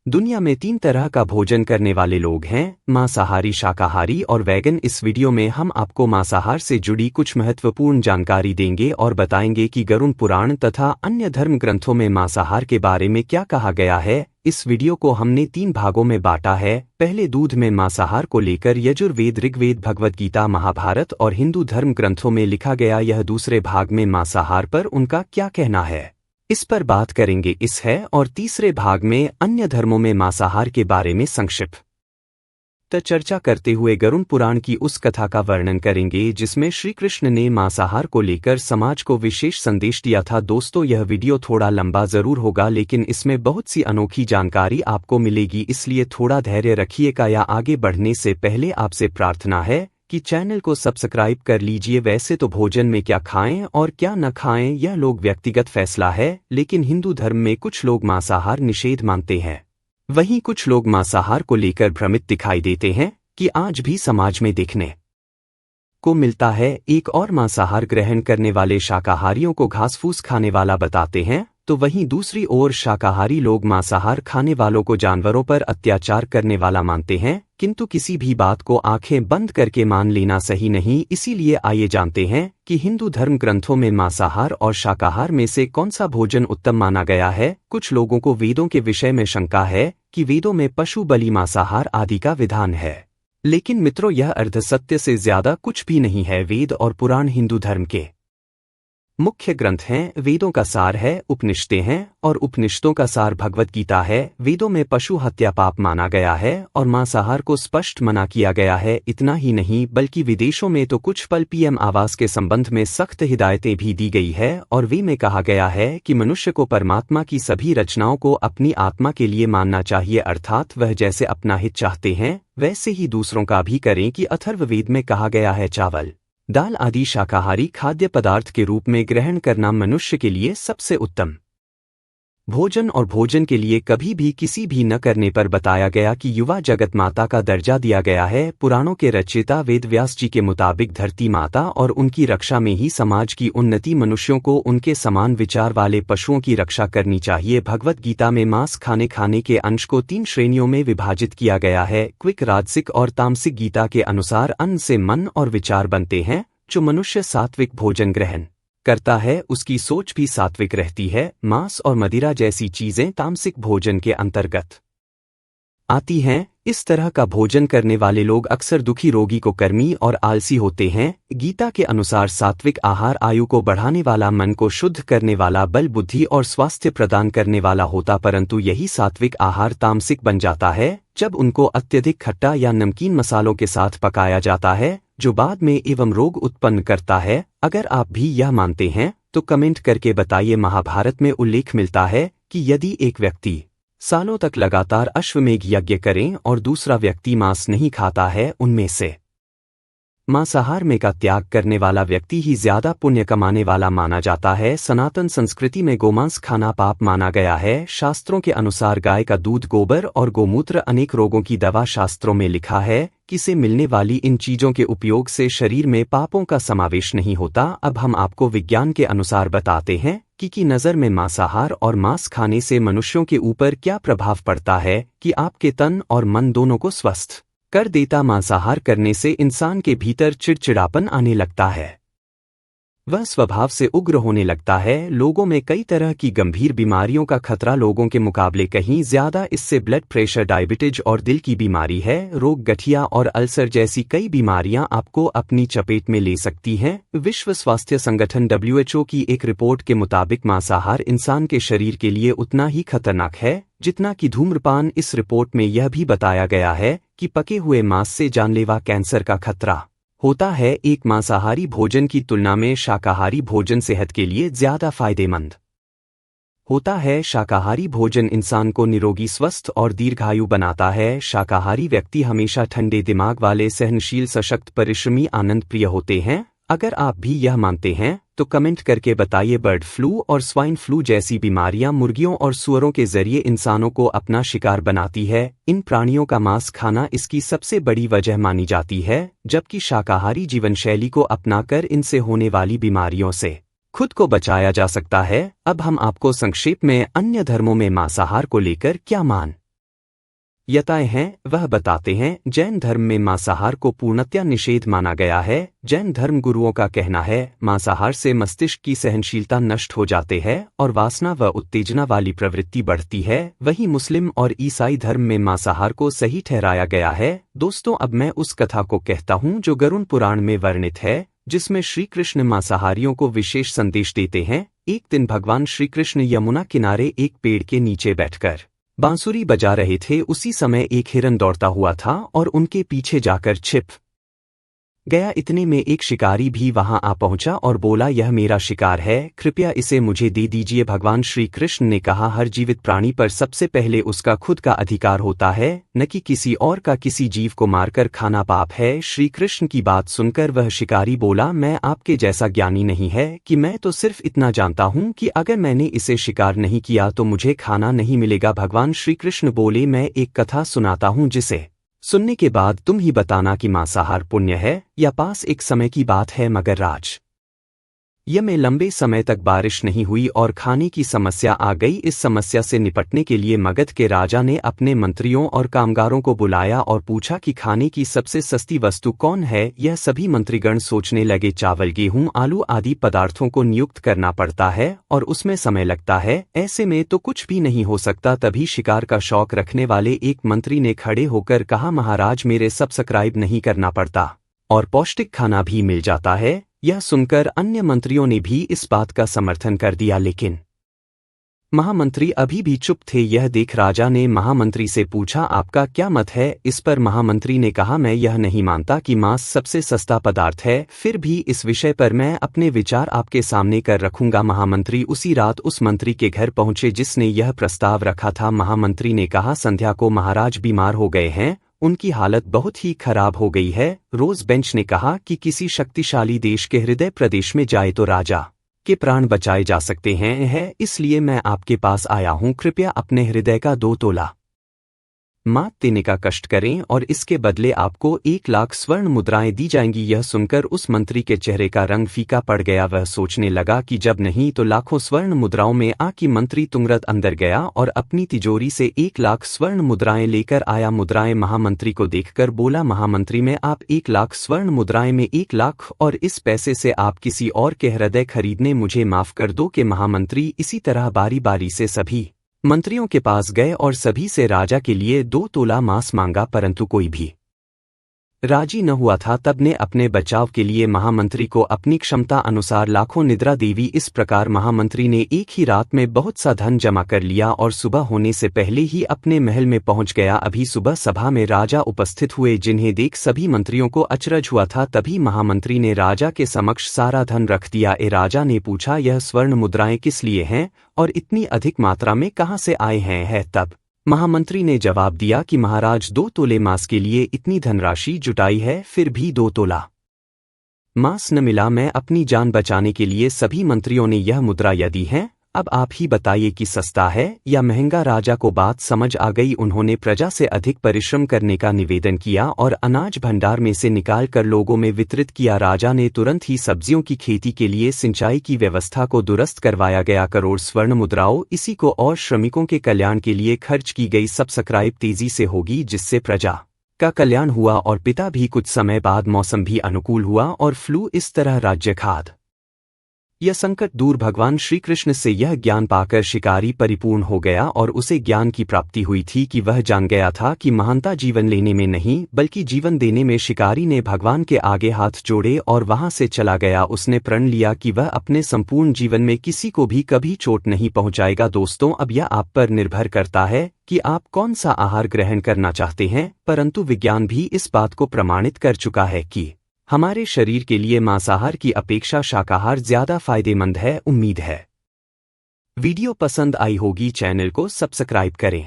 दुनिया में 3 तरह का भोजन करने वाले लोग हैं, मांसाहारी, शाकाहारी और वैगन। इस वीडियो में हम आपको मांसाहार से जुड़ी कुछ महत्वपूर्ण जानकारी देंगे और बताएंगे कि गरुड़ पुराण तथा अन्य धर्म ग्रंथों में मांसाहार के बारे में क्या कहा गया है। इस वीडियो को हमने 3 भागों में बांटा है। पहले दूध में मांसाहार को लेकर यजुर्वेद, ऋग्वेद, भगवद गीता, महाभारत और हिंदू धर्म ग्रंथों में लिखा गया यह दूसरे भाग में मांसाहार पर उनका क्या कहना है, इस पर बात करेंगे। इस है और तीसरे भाग में अन्य धर्मों में मांसाहार के बारे में संक्षिप्त चर्चा करते हुए गरुड़ पुराण की उस कथा का वर्णन करेंगे जिसमें श्री कृष्ण ने मांसाहार को लेकर समाज को विशेष संदेश दिया था। दोस्तों, यह वीडियो थोड़ा लंबा जरूर होगा लेकिन इसमें बहुत सी अनोखी जानकारी आपको मिलेगी, इसलिए थोड़ा धैर्य रखिएगा। या आगे बढ़ने से पहले आपसे प्रार्थना है कि चैनल को सब्सक्राइब कर लीजिए। वैसे तो भोजन में क्या खाएं और क्या न खाएं यह लोग व्यक्तिगत फैसला है, लेकिन हिंदू धर्म में कुछ लोग मांसाहार निषेध मानते हैं। वहीं कुछ लोग मांसाहार को लेकर भ्रमित दिखाई देते हैं कि आज भी समाज में देखने को मिलता है। एक और मांसाहार ग्रहण करने वाले शाकाहारियों को घास फूस खाने वाला बताते हैं, तो वहीं दूसरी ओर शाकाहारी लोग मांसाहार खाने वालों को जानवरों पर अत्याचार करने वाला मानते हैं। किंतु किसी भी बात को आंखें बंद करके मान लेना सही नहीं, इसीलिए आइए जानते हैं कि हिंदू धर्म ग्रंथों में मांसाहार और शाकाहार में से कौन सा भोजन उत्तम माना गया है। कुछ लोगों को वेदों के विषय में शंका है कि वेदों में पशु बलि, मांसाहार आदि का विधान है, लेकिन मित्रों यह अर्धसत्य से ज्यादा कुछ भी नहीं है। वेद और पुराण हिंदू धर्म के मुख्य ग्रंथ हैं। वेदों का सार है उपनिषदें हैं और उपनिषदों का सार भगवद गीता है। वेदों में पशु हत्या पाप माना गया है और मांसाहार को स्पष्ट मना किया गया है। इतना ही नहीं बल्कि विदेशों में तो कुछ पल पीएम आवास के संबंध में सख्त हिदायतें भी दी गई है और वे में कहा गया है कि मनुष्य को परमात्मा की सभी रचनाओं को अपनी आत्मा के लिए मानना चाहिए, अर्थात वह जैसे अपना हित चाहते हैं वैसे ही दूसरों का भी करें। कि अथर्ववेद में कहा गया है चावल, दाल आदि शाकाहारी खाद्य पदार्थ के रूप में ग्रहण करना मनुष्य के लिए सबसे उत्तम भोजन और भोजन के लिए कभी भी किसी भी न करने पर बताया गया कि युवा जगत माता का दर्जा दिया गया है। पुराणों के रचयिता वेद व्यास जी के मुताबिक धरती माता और उनकी रक्षा में ही समाज की उन्नति, मनुष्यों को उनके समान विचार वाले पशुओं की रक्षा करनी चाहिए। भगवद गीता में मांस खाने के अंश को 3 श्रेणियों में विभाजित किया गया है, क्विक, राजसिक और तामसिक। गीता के अनुसार अन्न से मन और विचार बनते हैं। जो मनुष्य सात्विक भोजन ग्रहण करता है उसकी सोच भी सात्विक रहती है। मांस और मदिरा जैसी चीजें तामसिक भोजन के अंतर्गत आती हैं। इस तरह का भोजन करने वाले लोग अक्सर दुखी, रोगी को कर्मी और आलसी होते हैं। गीता के अनुसार सात्विक आहार आयु को बढ़ाने वाला, मन को शुद्ध करने वाला, बल, बुद्धि और स्वास्थ्य प्रदान करने वाला होता, परंतु यही सात्विक आहार तामसिक बन जाता है जब उनको अत्यधिक खट्टा या नमकीन मसालों के साथ पकाया जाता है, जो बाद में एवं रोग उत्पन्न करता है। अगर आप भी यह मानते हैं तो कमेंट करके बताइए। महाभारत में उल्लेख मिलता है कि यदि एक व्यक्ति सालों तक लगातार अश्वमेध यज्ञ करें और दूसरा व्यक्ति मांस नहीं खाता है, उनमें से मांसाहार में का त्याग करने वाला व्यक्ति ही ज्यादा पुण्य कमाने वाला माना जाता है। सनातन संस्कृति में गोमांस खाना पाप माना गया है। शास्त्रों के अनुसार गाय का दूध, गोबर और गोमूत्र अनेक रोगों की दवा। शास्त्रों में लिखा है कि से मिलने वाली इन चीजों के उपयोग से शरीर में पापों का समावेश नहीं होता। अब हम आपको विज्ञान के अनुसार बताते हैं कि नजर में मांसाहार और मांस खाने से मनुष्यों के ऊपर क्या प्रभाव पड़ता है कि आपके तन और मन दोनों को स्वस्थ कर देता। मांसाहार करने से इंसान के भीतर चिड़चिड़ापन आने लगता है, वह स्वभाव से उग्र होने लगता है। लोगों में कई तरह की गंभीर बीमारियों का खतरा लोगों के मुकाबले कहीं ज्यादा। इससे ब्लड प्रेशर, डायबिटीज और दिल की बीमारी है रोग, गठिया और अल्सर जैसी कई बीमारियां आपको अपनी चपेट में ले सकती हैं। विश्व स्वास्थ्य संगठन WHO की एक रिपोर्ट के मुताबिक मांसाहार इंसान के शरीर के लिए उतना ही खतरनाक है जितना कि धूम्रपान। इस रिपोर्ट में यह भी बताया गया है कि पके हुए मांस से जानलेवा कैंसर का खतरा होता है। एक मांसाहारी भोजन की तुलना में शाकाहारी भोजन सेहत के लिए ज्यादा फायदेमंद होता है। शाकाहारी भोजन इंसान को निरोगी, स्वस्थ और दीर्घायु बनाता है। शाकाहारी व्यक्ति हमेशा ठंडे दिमाग वाले, सहनशील, सशक्त, परिश्रमी, आनंद प्रिय होते हैं। अगर आप भी यह मानते हैं तो कमेंट करके बताइए। बर्ड फ्लू और स्वाइन फ्लू जैसी बीमारियां मुर्गियों और सूअरों के जरिए इंसानों को अपना शिकार बनाती है। इन प्राणियों का मांस खाना इसकी सबसे बड़ी वजह मानी जाती है, जबकि शाकाहारी जीवनशैली को अपनाकर इनसे होने वाली बीमारियों से खुद को बचाया जा सकता है। अब हम आपको संक्षेप में अन्य धर्मों में मांसाहार को लेकर क्या मान यताएं हैं, वह बताते हैं जैन धर्म में मांसाहार को पूर्णतया निषेध माना गया है। जैन धर्म गुरुओं का कहना है मांसाहार से मस्तिष्क की सहनशीलता नष्ट हो जाते है और वासना व उत्तेजना वाली प्रवृत्ति बढ़ती है। वहीं मुस्लिम और ईसाई धर्म में मांसाहार को सही ठहराया गया है। दोस्तों, अब मैं उस कथा को कहता हूँ जो गरुड़ पुराण में वर्णित है, जिसमें श्री कृष्ण मांसाहारियों को विशेष संदेश देते हैं। एक दिन भगवान श्री कृष्ण यमुना किनारे एक पेड़ के नीचे बैठकर बांसुरी बजा रहे थे। उसी समय एक हिरन दौड़ता हुआ था और उनके पीछे जाकर छिप गया। इतने में एक शिकारी भी वहां आ पहुंचा और बोला, यह मेरा शिकार है, कृपया इसे मुझे दे दीजिए। भगवान श्री कृष्ण ने कहा, हर जीवित प्राणी पर सबसे पहले उसका खुद का अधिकार होता है, न कि किसी और का। किसी जीव को मारकर खाना पाप है। श्री कृष्ण की बात सुनकर वह शिकारी बोला, मैं आपके जैसा ज्ञानी नहीं है कि मैं तो सिर्फ इतना जानता हूं कि अगर मैंने इसे शिकार नहीं किया तो मुझे खाना नहीं मिलेगा। भगवान श्री कृष्ण बोले, मैं एक कथा सुनाता हूं जिसे सुनने के बाद तुम ही बताना कि मांसाहार पुण्य है या पास। एक समय की बात है, मगर राज्य में लंबे समय तक बारिश नहीं हुई और खाने की समस्या आ गई। इस समस्या से निपटने के लिए मगध के राजा ने अपने मंत्रियों और कामगारों को बुलाया और पूछा कि खाने की सबसे सस्ती वस्तु कौन है। यह सभी मंत्रीगण सोचने लगे, चावल, गेहूं, आलू आदि पदार्थों को नियुक्त करना पड़ता है और उसमें समय लगता है, ऐसे में तो कुछ भी नहीं हो सकता। तभी शिकार का शौक रखने वाले एक मंत्री ने खड़े होकर कहा, महाराज, मेरे सब्सक्राइब नहीं करना पड़ता और पौष्टिक खाना भी मिल जाता है। यह सुनकर अन्य मंत्रियों ने भी इस बात का समर्थन कर दिया, लेकिन महामंत्री अभी भी चुप थे। यह देख राजा ने महामंत्री से पूछा, आपका क्या मत है? इस पर महामंत्री ने कहा, मैं यह नहीं मानता कि मांस सबसे सस्ता पदार्थ है, फिर भी इस विषय पर मैं अपने विचार आपके सामने कर रखूंगा। महामंत्री उसी रात उस मंत्री के घर पहुंचे जिसने यह प्रस्ताव रखा था। महामंत्री ने कहा, संध्या को महाराज बीमार हो गए हैं, उनकी हालत बहुत ही खराब हो गई है। रोज बेंच ने कहा कि किसी शक्तिशाली देश के हृदय प्रदेश में जाए तो राजा के प्राण बचाए जा सकते हैं, इसलिए मैं आपके पास आया हूं। कृपया अपने हृदय का 2 तोला मात देने का कष्ट करें और इसके बदले आपको 1 लाख स्वर्ण मुद्राएं दी जाएंगी। यह सुनकर उस मंत्री के चेहरे का रंग फीका पड़ गया। वह सोचने लगा कि जब नहीं तो लाखों स्वर्ण मुद्राओं में आकी मंत्री तुंगरत अंदर गया और अपनी तिजोरी से 1 लाख स्वर्ण मुद्राएं लेकर आया। मुद्राएं महामंत्री को देखकर बोला, महामंत्री, में आप 1 लाख स्वर्ण मुद्राएं में 1 लाख और इस पैसे से आप किसी और के हृदय खरीदने मुझे माफ कर दो। के महामंत्री इसी तरह बारी बारी से सभी मंत्रियों के पास गए और सभी से राजा के लिए 2 तोला मांस मांगा, परंतु कोई भी राजी न हुआ था। तब ने अपने बचाव के लिए महामंत्री को अपनी क्षमता अनुसार लाखों निद्रा देवी। इस प्रकार महामंत्री ने एक ही रात में बहुत सा धन जमा कर लिया और सुबह होने से पहले ही अपने महल में पहुंच गया। अभी सुबह सभा में राजा उपस्थित हुए, जिन्हें देख सभी मंत्रियों को अचरज हुआ था। तभी महामंत्री ने राजा के समक्ष सारा धन रख दिया। राजा ने पूछा, यह स्वर्ण मुद्राएं किस लिए हैं और इतनी अधिक मात्रा में कहां से आए हैं? तब महामंत्री ने जवाब दिया कि महाराज, 2 तोले मांस के लिए इतनी धनराशि जुटाई है, फिर भी 2 तोला मांस न मिला। मैं अपनी जान बचाने के लिए सभी मंत्रियों ने यह मुद्रा दी है। अब आप ही बताइए कि सस्ता है या महंगा? राजा को बात समझ आ गई। उन्होंने प्रजा से अधिक परिश्रम करने का निवेदन किया और अनाज भंडार में से निकाल कर लोगों में वितरित किया। राजा ने तुरंत ही सब्जियों की खेती के लिए सिंचाई की व्यवस्था को दुरुस्त करवाया गया। करोड़ स्वर्ण मुद्राओं इसी को और श्रमिकों के कल्याण के लिए खर्च की गई। सब्सक्राइब तेजी से होगी, जिससे प्रजा का कल्याण हुआ और पिता भी कुछ समय बाद मौसम भी अनुकूल हुआ और फ्लू इस तरह राज्य खाद यह संकट दूर। भगवान श्री कृष्ण से यह ज्ञान पाकर शिकारी परिपूर्ण हो गया और उसे ज्ञान की प्राप्ति हुई थी कि वह जान गया था कि महानता जीवन लेने में नहीं बल्कि जीवन देने में। शिकारी ने भगवान के आगे हाथ जोड़े और वहां से चला गया। उसने प्रण लिया कि वह अपने संपूर्ण जीवन में किसी को भी कभी चोट नहीं पहुंचाएगा। दोस्तों, अब यह आप पर निर्भर करता है कि आप कौन सा आहार ग्रहण करना चाहते हैं, परंतु विज्ञान भी इस बात को प्रमाणित कर चुका है कि हमारे शरीर के लिए मांसाहार की अपेक्षा शाकाहार ज्यादा फायदेमंद है। उम्मीद है वीडियो पसंद आई होगी। चैनल को सब्सक्राइब करें।